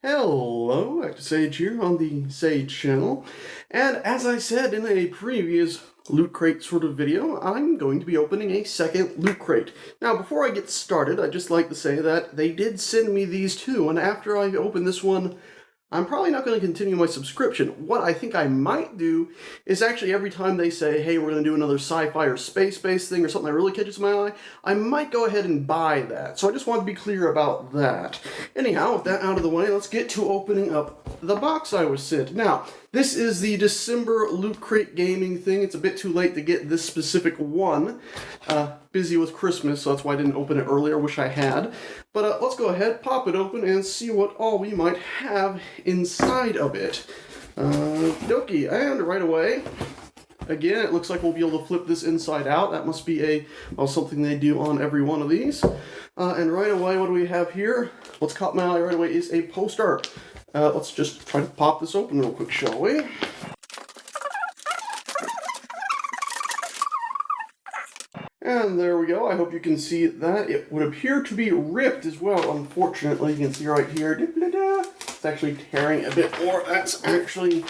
Hello, Active Sage here on the Sage channel, and as I said in a previous Loot Crate sort of video, I'm going to be opening a second Loot Crate. Now, before I get started, I'd just like to say that they did send me these two, and after I open this one, I'm probably not going to continue my subscription. What I think I might do is actually every time they say, hey, we're going to do another sci-fi or space-based thing or something that really catches my eye, I might go ahead and buy that. So I just want to be clear about that. Anyhow, with that out of the way, let's get to opening up the box I was sent. Now, this is the December Loot Crate gaming thing. It's a bit too late to get this specific one. Busy with Christmas, so that's why I didn't open it earlier. Wish I had. But let's go ahead, pop it open, and see what all we might have inside of it. Dokie, and right away, again, it looks like we'll be able to flip this inside out. That must be something they do on every one of these. And right away, what do we have here? What's caught my eye right away is a poster. Let's just try to pop this open real quick, shall we? And there we go. I hope you can see that. It would appear to be ripped as well, unfortunately. You can see right here. It's actually tearing a bit more. That's actually,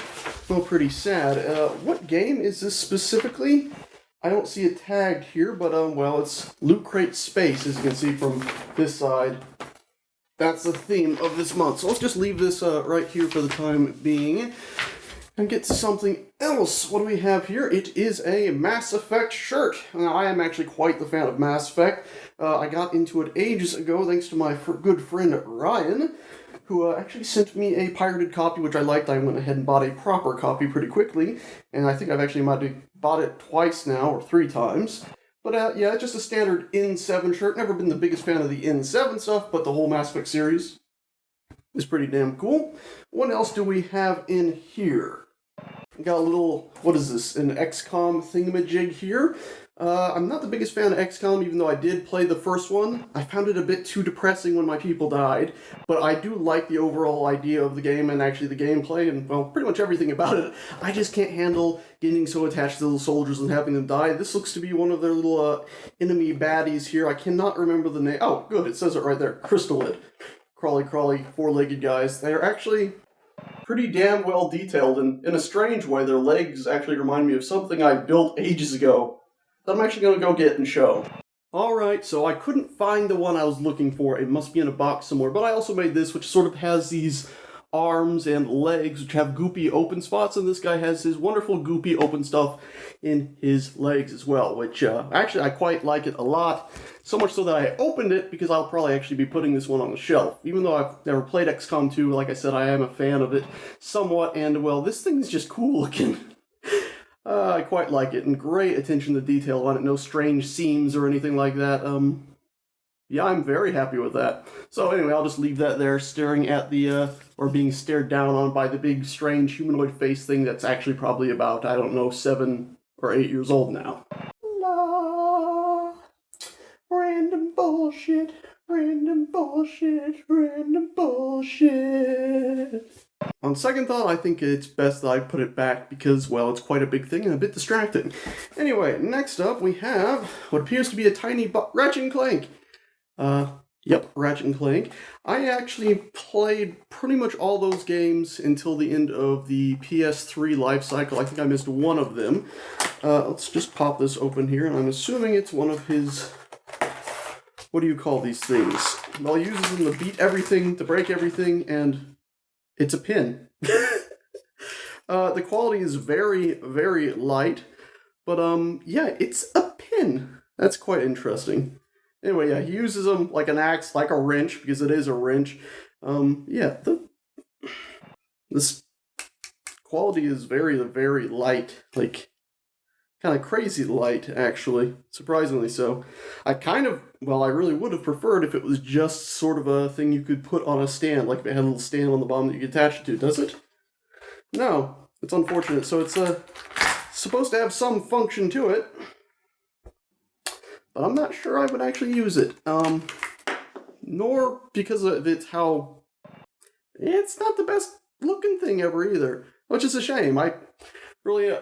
well, pretty sad. What game is this specifically? I don't see it tagged here, but, well, it's Loot Crate Space, as you can see from this side. That's the theme of this month. So let's just leave this right here for the time being and get to something else. What do we have here? It is a Mass Effect shirt. Now, I am actually quite the fan of Mass Effect. I got into it ages ago thanks to my good friend Ryan, who actually sent me a pirated copy, which I liked. I went ahead and bought a proper copy pretty quickly, and I think I've actually might have bought it twice now, or 3 times. But yeah, just a standard N7 shirt. Never been the biggest fan of the N7 stuff, but the whole Mass Effect series is pretty damn cool. What else do we have in here? We got a little, what is this, an XCOM thingamajig here. I'm not the biggest fan of XCOM, even though I did play the first one. I found it a bit too depressing when my people died, but I do like the overall idea of the game and actually the gameplay and, well, pretty much everything about it. I just can't handle getting so attached to the soldiers and having them die. This looks to be one of their little enemy baddies here. I cannot remember the name. Oh, good, it says it right there. Crystallid. Crawly, four-legged guys. They're actually pretty damn well detailed, and in a strange way, their legs actually remind me of something I built ages ago that I'm actually going to go get and show. Alright, so I couldn't find the one I was looking for. It must be in a box somewhere, but I also made this, which sort of has these arms and legs, which have goopy open spots, and this guy has his wonderful goopy open stuff in his legs as well, which actually I quite like it a lot. So much so that I opened it because I'll probably actually be putting this one on the shelf. Even though I've never played XCOM 2, like I said, I am a fan of it somewhat, and well, this thing is just cool looking. I quite like it, and great attention to detail on it, no strange seams or anything like that. Yeah, I'm very happy with that. So anyway, I'll just leave that there, staring at the, or being stared down on by the big, strange humanoid face thing that's actually probably about, I don't know, 7 or 8 years old now. La, random bullshit, random bullshit, random bullshit. On second thought, I think it's best that I put it back because, well, it's quite a big thing and a bit distracting. Anyway, next up we have what appears to be a tiny Ratchet Clank. Yep, Ratchet Clank. I actually played pretty much all those games until the end of the PS3 life cycle. I think I missed one of them. Let's just pop this open here, and I'm assuming it's one of his, what do you call these things? Well, he uses them to beat everything, to break everything, and it's a pin. The quality is very, very light, but yeah, it's a pin. That's quite interesting. Anyway, yeah, he uses them like an axe, like a wrench, because it is a wrench. Yeah, this quality is very, very light. Like, kind of crazy light, actually. Surprisingly so. I really would have preferred if it was just sort of a thing you could put on a stand, like if it had a little stand on the bottom that you could attach it to. Does it? No. It's unfortunate. So it's supposed to have some function to it. But I'm not sure I would actually use it. Nor because of it's how... It's not the best looking thing ever either. Which is a shame. I really...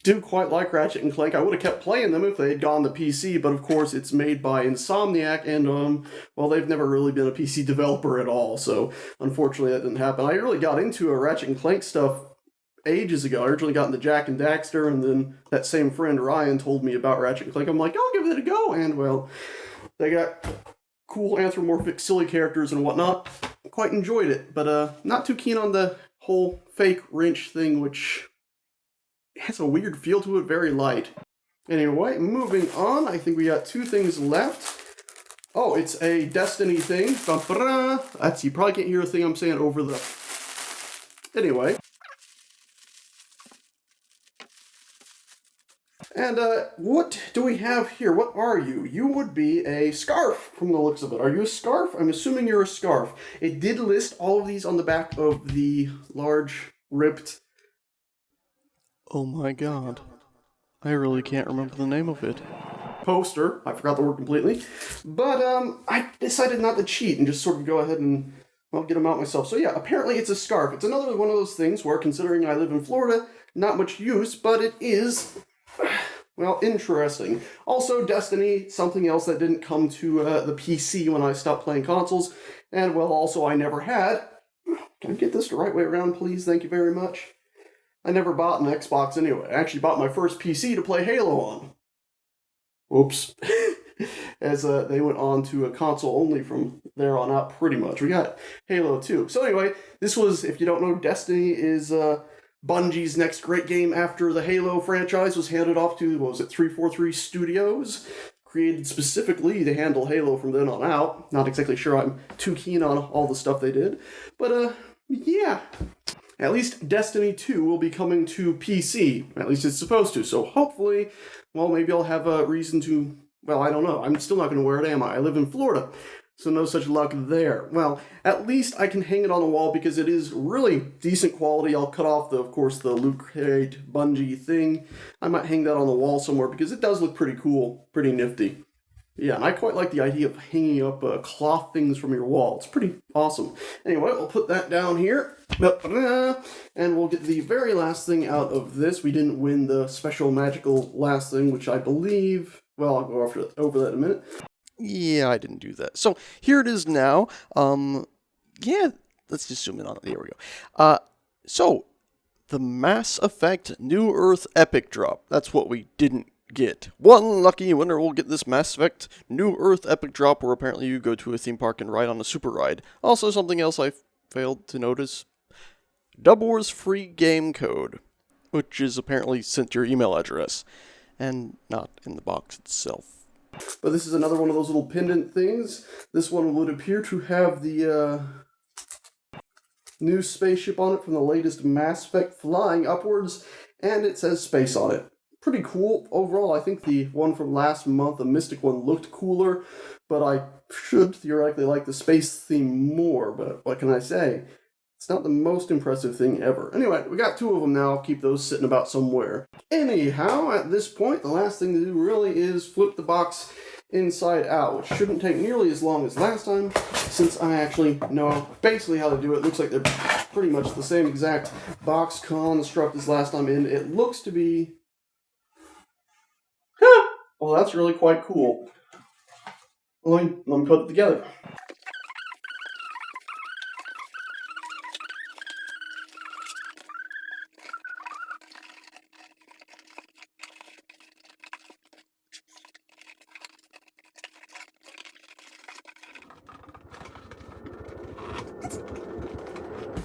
do quite like Ratchet and Clank. I would have kept playing them if they had gone to PC, but of course it's made by Insomniac, and well, they've never really been a PC developer at all, so unfortunately that didn't happen. I really got into Ratchet and Clank stuff ages ago. I originally got into Jak and Daxter, and then that same friend Ryan told me about Ratchet and Clank. I'm like, I'll give it a go, and well, they got cool anthropomorphic silly characters and whatnot. Quite enjoyed it, but not too keen on the whole fake wrench thing, which has a weird feel to it, very light. Anyway, moving on, I think we got two things left. Oh, it's a Destiny thing. That's, you probably can't hear a thing I'm saying over the... Anyway. And what do we have here? What are you? You would be a scarf from the looks of it. Are you a scarf? I'm assuming you're a scarf. It did list all of these on the back of the large ripped... Oh my god. I really can't remember the name of it. Poster. I forgot the word completely. But I decided not to cheat and just sort of go ahead and, well, get them out myself. So yeah, apparently it's a scarf. It's another one of those things where, considering I live in Florida, not much use, but it is... well, interesting. Also, Destiny, something else that didn't come to the PC when I stopped playing consoles. And, well, also I never had... Can I get this the right way around, please? Thank you very much. I never bought an Xbox anyway. I actually bought my first PC to play Halo on. Whoops. As they went on to a console only from there on out, pretty much. We got Halo 2. So anyway, this was, if you don't know, Destiny is... Bungie's next great game after the Halo franchise was handed off to, what was it, 343 Studios? Created specifically to handle Halo from then on out. Not exactly sure I'm too keen on all the stuff they did. But, yeah. At least Destiny 2 will be coming to PC. At least it's supposed to. So hopefully, well, maybe I'll have a reason to... Well, I don't know. I'm still not going to wear it, am I? I live in Florida. So no such luck there. Well, at least I can hang it on the wall because it is really decent quality. I'll cut off, of course, the Loot Crate Bungie thing. I might hang that on the wall somewhere because it does look pretty cool, pretty nifty. Yeah, and I quite like the idea of hanging up cloth things from your wall. It's pretty awesome. Anyway, we'll put that down here. And we'll get the very last thing out of this. We didn't win the special magical last thing, which I believe... Well, I'll go over that in a minute. Yeah, I didn't do that. So here it is now. Yeah, let's just zoom in on it. There we go. So the Mass Effect New Earth Epic Drop. That's what we didn't get. One lucky winner will get this Mass Effect New Earth Epic Drop, where apparently you go to a theme park and ride on a super ride. Also, something else I failed to notice. Double Wars free game code, which is apparently sent to your email address, and not in the box itself. But this is another one of those little pendant things. This one would appear to have the new spaceship on it from the latest Mass Effect flying upwards, and it says space on it. Pretty cool. Overall, I think the one from last month, the Mystic one, looked cooler, but I should theoretically like the space theme more, but what can I say? It's not the most impressive thing ever. Anyway, we got two of them now. I'll keep those sitting about somewhere. Anyhow, at this point, the last thing to do really is flip the box inside out, which shouldn't take nearly as long as last time, since I actually know basically how to do it. Looks like they're pretty much the same exact box construct as last time, and it looks to be... Well, that's really quite cool. Let me put it together.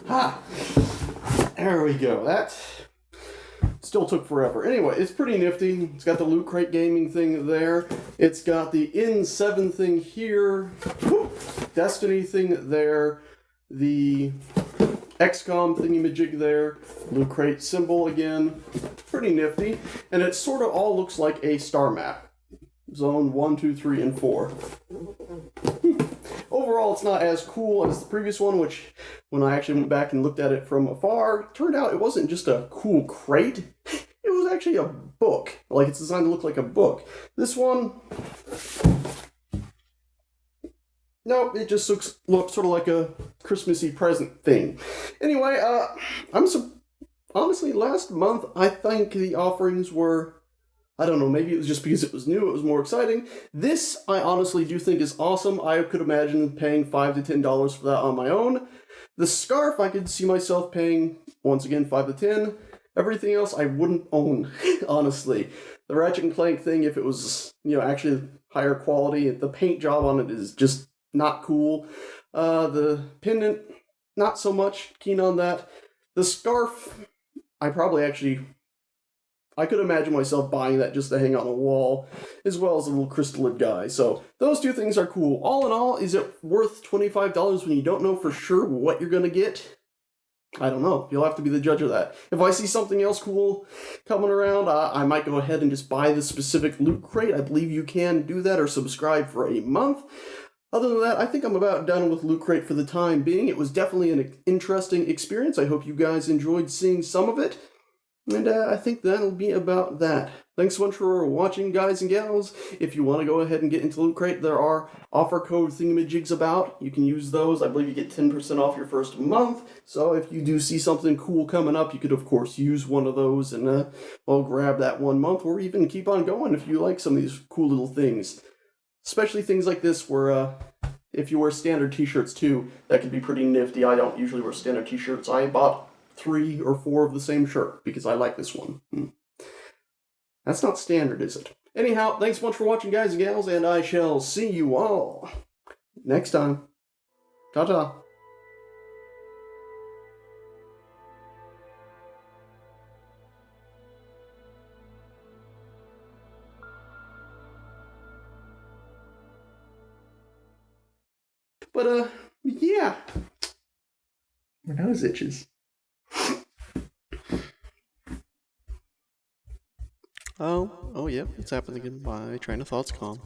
Ha! There we go. That still took forever. Anyway, it's pretty nifty. It's got the Loot Crate Gaming thing there. It's got the N7 thing here. Destiny thing there. The XCOM thingy-majig there. Loot Crate symbol again. Pretty nifty. And it sort of all looks like a star map. Zone 1, 2, 3, and 4. Overall, it's not as cool as the previous one, which, when I actually went back and looked at it from afar, turned out it wasn't just a cool crate. It was actually a book. Like, it's designed to look like a book. This one... Nope, it just looks sort of like a Christmassy present thing. Anyway, honestly, last month, I think the offerings were, I don't know, maybe it was just because it was new, it was more exciting. This, I honestly do think is awesome. I could imagine paying $5 to $10 for that on my own. The scarf, I could see myself paying, once again, $5 to $10. Everything else, I wouldn't own, honestly. The Ratchet Clank thing, if it was, actually higher quality, the paint job on it is just not cool. The pendant, not so much keen on that. The scarf, I could imagine myself buying that just to hang on a wall, as well as a little crystalline guy. So those two things are cool. All in all, is it worth $25 when you don't know for sure what you're going to get? I don't know. You'll have to be the judge of that. If I see something else cool coming around, I might go ahead and just buy the specific loot crate. I believe you can do that or subscribe for a month. Other than that, I think I'm about done with Loot Crate for the time being. It was definitely an interesting experience. I hope you guys enjoyed seeing some of it. And I think that'll be about that. Thanks so much for watching, guys and gals. If you want to go ahead and get into Loot Crate, there are offer code thingamajigs about. You can use those. I believe you get 10% off your first month. So if you do see something cool coming up, you could, of course, use one of those and, grab that 1 month, or even keep on going if you like some of these cool little things. Especially things like this where, if you wear standard t-shirts too, that can be pretty nifty. I don't usually wear standard t-shirts. I bought 3 or 4 of the same shirt because I like this one. That's not standard, is it? Anyhow, thanks so much for watching, guys and gals, and I shall see you all next time. Ta-ta. But, yeah. My nose itches. Oh yeah, it's happened again. My train of thought's gone.